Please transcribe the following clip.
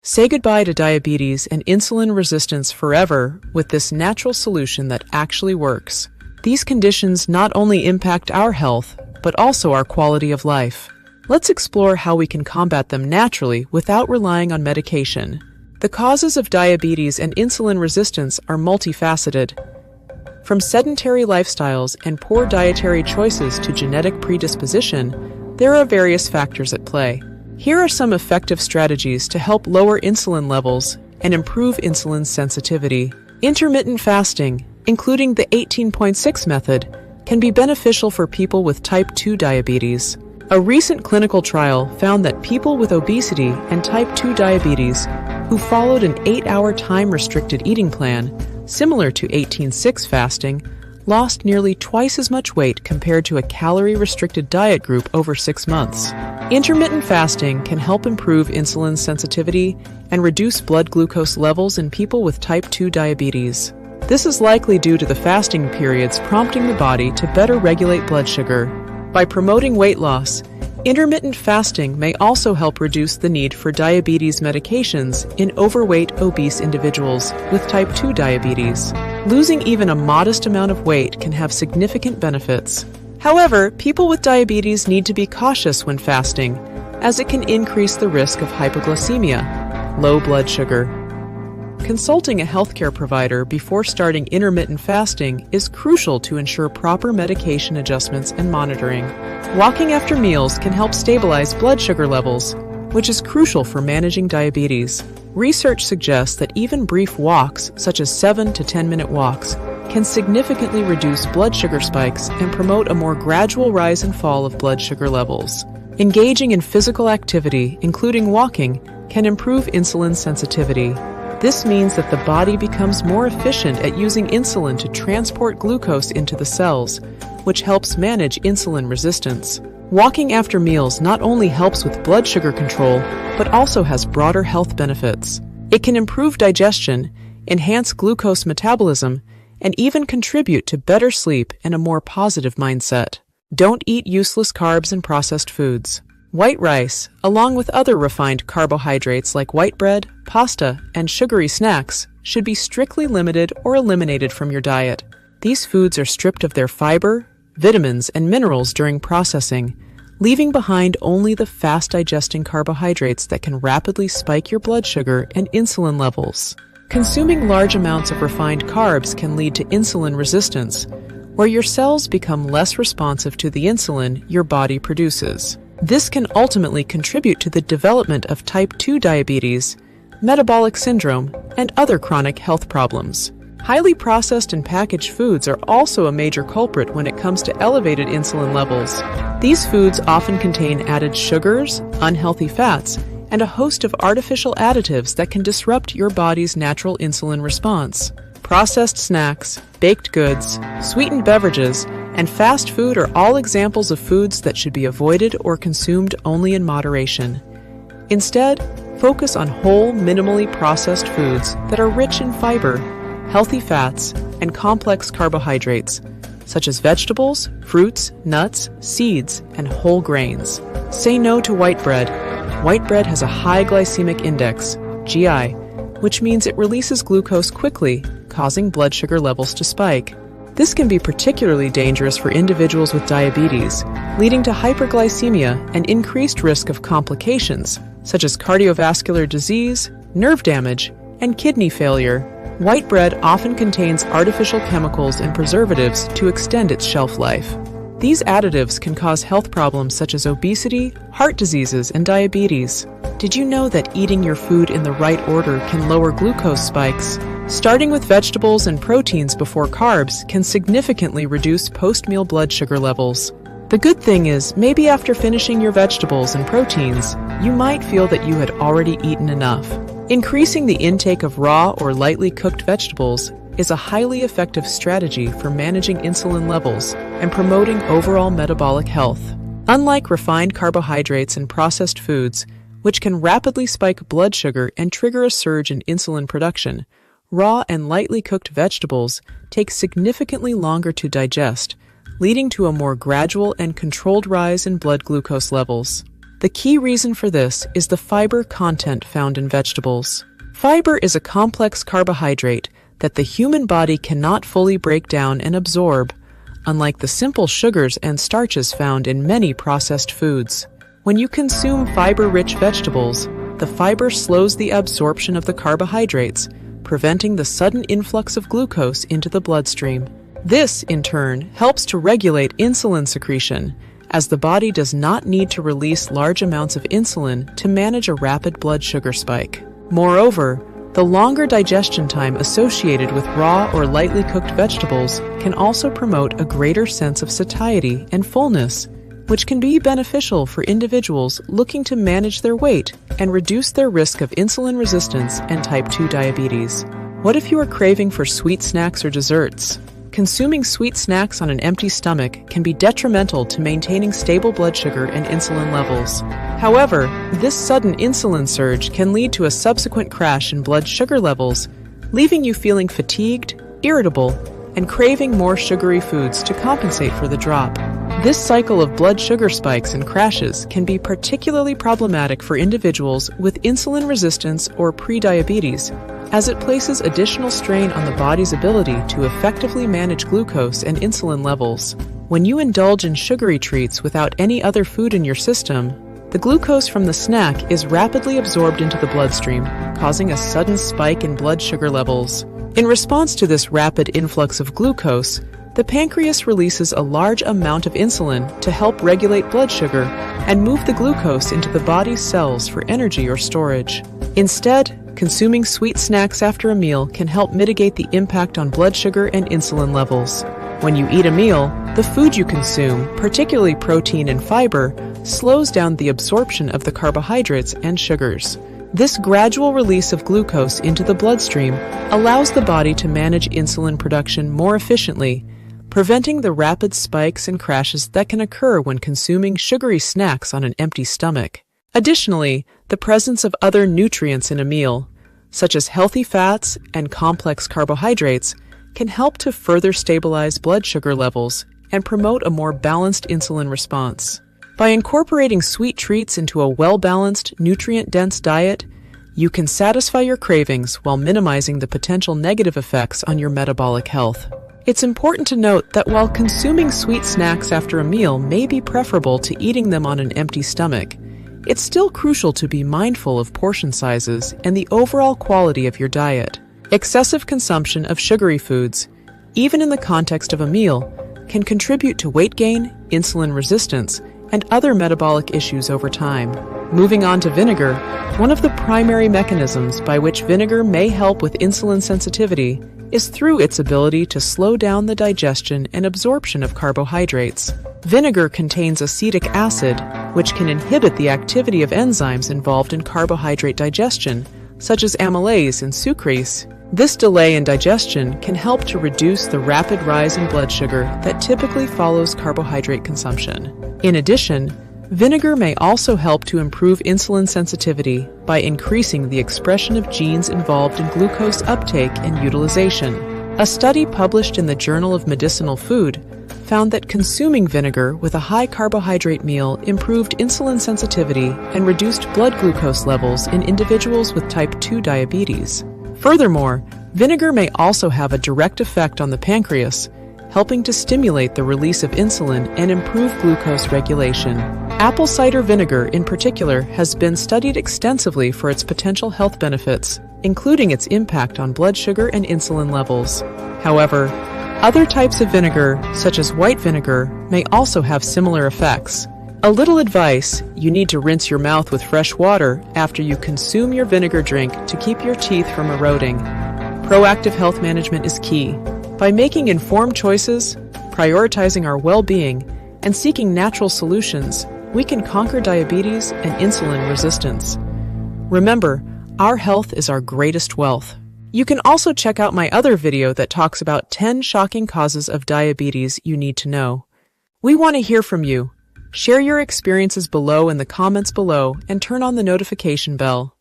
Say goodbye to diabetes and insulin resistance forever with this natural solution that actually works. These conditions not only impact our health, but also our quality of life. Let's explore how we can combat them naturally without relying on medication. The causes of diabetes and insulin resistance are multifaceted. From sedentary lifestyles and poor dietary choices to genetic predisposition, there are various factors at play. Here are some effective strategies to help lower insulin levels and improve insulin sensitivity. Intermittent fasting, including the 18.6 method, can be beneficial for people with type 2 diabetes. A recent clinical trial found that people with obesity and type 2 diabetes who followed an 8-hour time-restricted eating plan, similar to 18.6 fasting, lost nearly twice as much weight compared to a calorie-restricted diet group over 6 months. Intermittent fasting can help improve insulin sensitivity and reduce blood glucose levels in people with type 2 diabetes. This is likely due to the fasting periods prompting the body to better regulate blood sugar. By promoting weight loss, intermittent fasting may also help reduce the need for diabetes medications in overweight, obese individuals with type 2 diabetes. Losing even a modest amount of weight can have significant benefits. However, people with diabetes need to be cautious when fasting, as it can increase the risk of hypoglycemia, low blood sugar. Consulting a healthcare provider before starting intermittent fasting is crucial to ensure proper medication adjustments and monitoring. Walking after meals can help stabilize blood sugar levels, which is crucial for managing diabetes. Research suggests that even brief walks, such as 7 to 10-minute walks, can significantly reduce blood sugar spikes and promote a more gradual rise and fall of blood sugar levels. Engaging in physical activity, including walking, can improve insulin sensitivity. This means that the body becomes more efficient at using insulin to transport glucose into the cells, which helps manage insulin resistance. Walking after meals not only helps with blood sugar control, but also has broader health benefits. It can improve digestion, enhance glucose metabolism, and even contribute to better sleep and a more positive mindset. Don't eat useless carbs and processed foods. White rice, along with other refined carbohydrates like white bread, pasta, and sugary snacks, should be strictly limited or eliminated from your diet. These foods are stripped of their fiber, vitamins, and minerals during processing, leaving behind only the fast-digesting carbohydrates that can rapidly spike your blood sugar and insulin levels. Consuming large amounts of refined carbs can lead to insulin resistance, where your cells become less responsive to the insulin your body produces. This can ultimately contribute to the development of type 2 diabetes, metabolic syndrome, and other chronic health problems. Highly processed and packaged foods are also a major culprit when it comes to elevated insulin levels. These foods often contain added sugars, unhealthy fats, and a host of artificial additives that can disrupt your body's natural insulin response. Processed snacks, baked goods, sweetened beverages, and fast food are all examples of foods that should be avoided or consumed only in moderation. Instead, focus on whole, minimally processed foods that are rich in fiber, healthy fats, and complex carbohydrates, such as vegetables, fruits, nuts, seeds, and whole grains. Say no to white bread. White bread has a high glycemic index, GI, which means it releases glucose quickly, causing blood sugar levels to spike. This can be particularly dangerous for individuals with diabetes, leading to hyperglycemia and increased risk of complications, such as cardiovascular disease, nerve damage, and kidney failure. White bread often contains artificial chemicals and preservatives to extend its shelf life. These additives can cause health problems such as obesity, heart diseases, and diabetes. Did you know that eating your food in the right order can lower glucose spikes? Starting with vegetables and proteins before carbs can significantly reduce post-meal blood sugar levels. The good thing is, maybe after finishing your vegetables and proteins, you might feel that you had already eaten enough. Increasing the intake of raw or lightly cooked vegetables is a highly effective strategy for managing insulin levels and promoting overall metabolic health. Unlike refined carbohydrates and processed foods, which can rapidly spike blood sugar and trigger a surge in insulin production, raw and lightly cooked vegetables take significantly longer to digest, leading to a more gradual and controlled rise in blood glucose levels. The key reason for this is the fiber content found in vegetables. Fiber is a complex carbohydrate that the human body cannot fully break down and absorb, unlike the simple sugars and starches found in many processed foods. When you consume fiber-rich vegetables, the fiber slows the absorption of the carbohydrates, preventing the sudden influx of glucose into the bloodstream. This, in turn, helps to regulate insulin secretion, as the body does not need to release large amounts of insulin to manage a rapid blood sugar spike. Moreover, the longer digestion time associated with raw or lightly cooked vegetables can also promote a greater sense of satiety and fullness, which can be beneficial for individuals looking to manage their weight and reduce their risk of insulin resistance and type 2 diabetes. What if you are craving for sweet snacks or desserts? Consuming sweet snacks on an empty stomach can be detrimental to maintaining stable blood sugar and insulin levels. However, this sudden insulin surge can lead to a subsequent crash in blood sugar levels, leaving you feeling fatigued, irritable, and craving more sugary foods to compensate for the drop. This cycle of blood sugar spikes and crashes can be particularly problematic for individuals with insulin resistance or prediabetes, as it places additional strain on the body's ability to effectively manage glucose and insulin levels. When you indulge in sugary treats without any other food in your system, the glucose from the snack is rapidly absorbed into the bloodstream, causing a sudden spike in blood sugar levels. In response to this rapid influx of glucose, the pancreas releases a large amount of insulin to help regulate blood sugar and move the glucose into the body's cells for energy or storage. Instead, consuming sweet snacks after a meal can help mitigate the impact on blood sugar and insulin levels. When you eat a meal, the food you consume, particularly protein and fiber, slows down the absorption of the carbohydrates and sugars. This gradual release of glucose into the bloodstream allows the body to manage insulin production more efficiently, preventing the rapid spikes and crashes that can occur when consuming sugary snacks on an empty stomach. Additionally, the presence of other nutrients in a meal, such as healthy fats and complex carbohydrates, can help to further stabilize blood sugar levels and promote a more balanced insulin response. By incorporating sweet treats into a well-balanced, nutrient-dense diet, you can satisfy your cravings while minimizing the potential negative effects on your metabolic health. It's important to note that while consuming sweet snacks after a meal may be preferable to eating them on an empty stomach, it's still crucial to be mindful of portion sizes and the overall quality of your diet. Excessive consumption of sugary foods, even in the context of a meal, can contribute to weight gain, insulin resistance, and other metabolic issues over time. Moving on to vinegar, one of the primary mechanisms by which vinegar may help with insulin sensitivity is through its ability to slow down the digestion and absorption of carbohydrates. Vinegar contains acetic acid, which can inhibit the activity of enzymes involved in carbohydrate digestion, such as amylase and sucrase. This delay in digestion can help to reduce the rapid rise in blood sugar that typically follows carbohydrate consumption. In addition, vinegar may also help to improve insulin sensitivity by increasing the expression of genes involved in glucose uptake and utilization. A study published in the Journal of Medicinal Food found that consuming vinegar with a high carbohydrate meal improved insulin sensitivity and reduced blood glucose levels in individuals with type 2 diabetes. Furthermore, vinegar may also have a direct effect on the pancreas, helping to stimulate the release of insulin and improve glucose regulation. Apple cider vinegar, in particular, has been studied extensively for its potential health benefits, including its impact on blood sugar and insulin levels. However, other types of vinegar, such as white vinegar, may also have similar effects. A little advice: you need to rinse your mouth with fresh water after you consume your vinegar drink to keep your teeth from eroding. Proactive health management is key. By making informed choices, prioritizing our well-being, and seeking natural solutions, we can conquer diabetes and insulin resistance. Remember, our health is our greatest wealth. You can also check out my other video that talks about 10 shocking causes of diabetes you need to know. We want to hear from you. Share your experiences below in the comments below and turn on the notification bell.